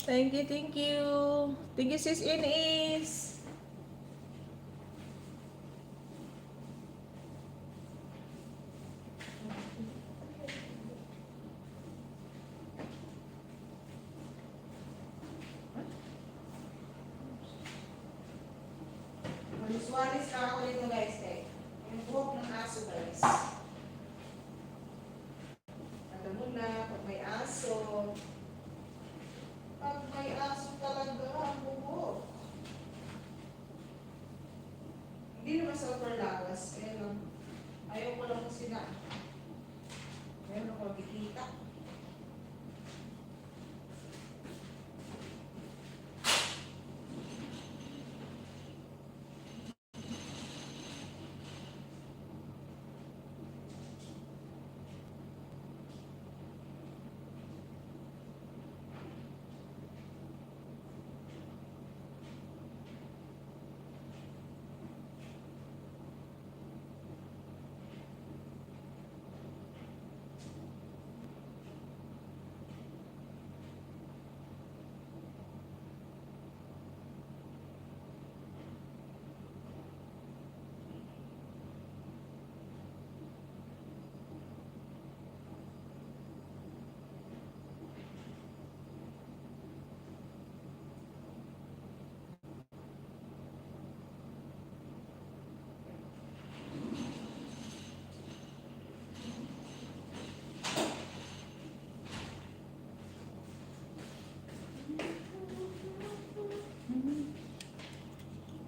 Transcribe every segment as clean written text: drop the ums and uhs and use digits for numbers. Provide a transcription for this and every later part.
Thank you, thank you. Thank you, Sis Ines. Malis-walis na ako dito guys. Yung buhok ng aso guys. Alam mo na, pag may aso. Pag may aso talaga ang buhok. Hindi naman super lawas. Kaya lang, ayaw ko lang sila. Meron ako nakikita.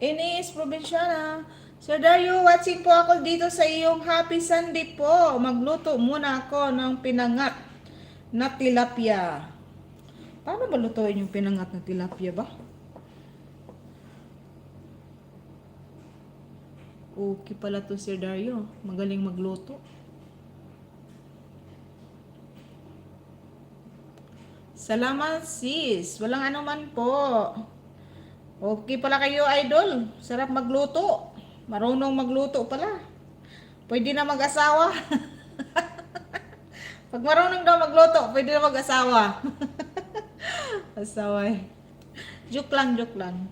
Ines, Provinciana. Sir Dario, watching po ako dito sa iyong Happy Sunday po. Magluto muna ako ng pinangat na tilapia. Paano ba lutuin yung pinangat na tilapia ba? Okay pala to, Sir Dario. Magaling magluto. Salamat sis. Walang anuman po. Okay pala kayo, idol. Sarap magluto. Marunong magluto pala. Pwede na mag-asawa. Pag marunong daw magluto, pwede na mag-asawa. Asawa eh. Joke lang, joke lang.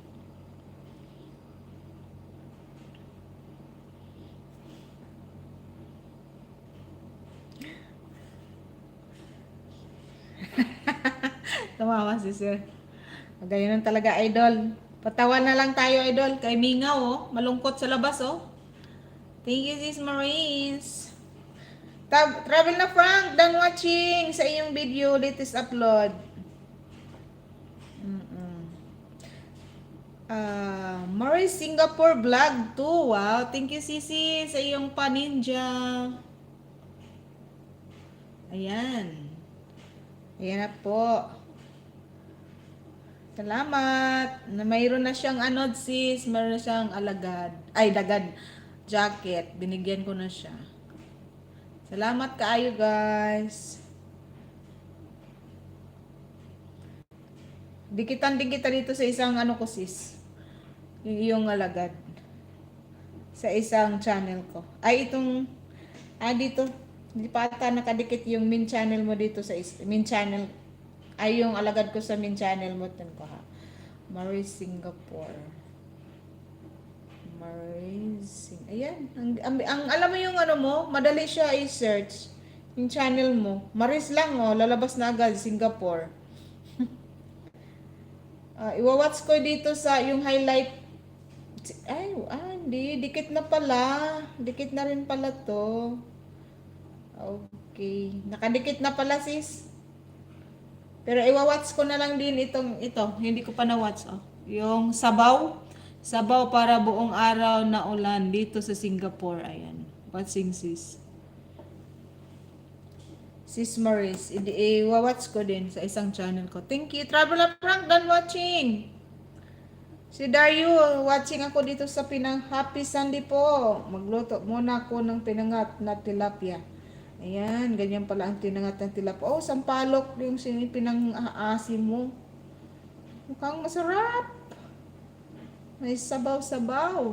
Tumawa si sir. Ganyan talaga, idol. Patawa na lang tayo, idol. Kay Mingaw, oh. Malungkot sa labas, oh. Thank you, sis Maurice. Travel na Frank, done watching sa iyong video, latest upload. Maurice Singapore vlog too. Wow, thank you, Sisi, sa iyong paninja. Ayan. Ayan na po. Salamat. Na mayroon na siyang anod sis, mayroon na siyang alagad. Ay, dagad jacket. Binigyan ko na siya. Salamat kaayo guys. Dikitan din kita dito sa isang ano ko sis. Yung alagad. Sa isang channel ko. Ay, itong dito. Hindi pa ata nakadikit yung main channel mo dito sa main channel. Ay, yung alagad ko sa main channel mo. Tan ko ha. Maurice Singapore. Maurice. Ayan. Ang alam mo yung ano mo, madali siya i-search. Yung channel mo. Maurice lang oh, lalabas na agad Singapore. Iwawatch ko dito sa yung highlight. Ay, hindi. Dikit na pala. Dikit na rin pala to. Okay. Nakadikit na pala sis. Pero iwawatch ko na lang din ito. Hindi ko pa na-watch. Oh. Yung sabaw. Sabaw para buong araw na ulan dito sa Singapore. Ayan. Watching sis. Sis Maurice. Iwawatch ko din sa isang channel ko. Thank you. Traveler Frank, done watching. Si Dario, watching ako dito sa Happy Sunday po. Magluto muna ako ng pinangat na tilapia. Ayan, ganyan pala ang tinangat ng tilapia. Oh, sampalok yung pinang-aasim mo. Mukhang masarap. May sabaw-sabaw.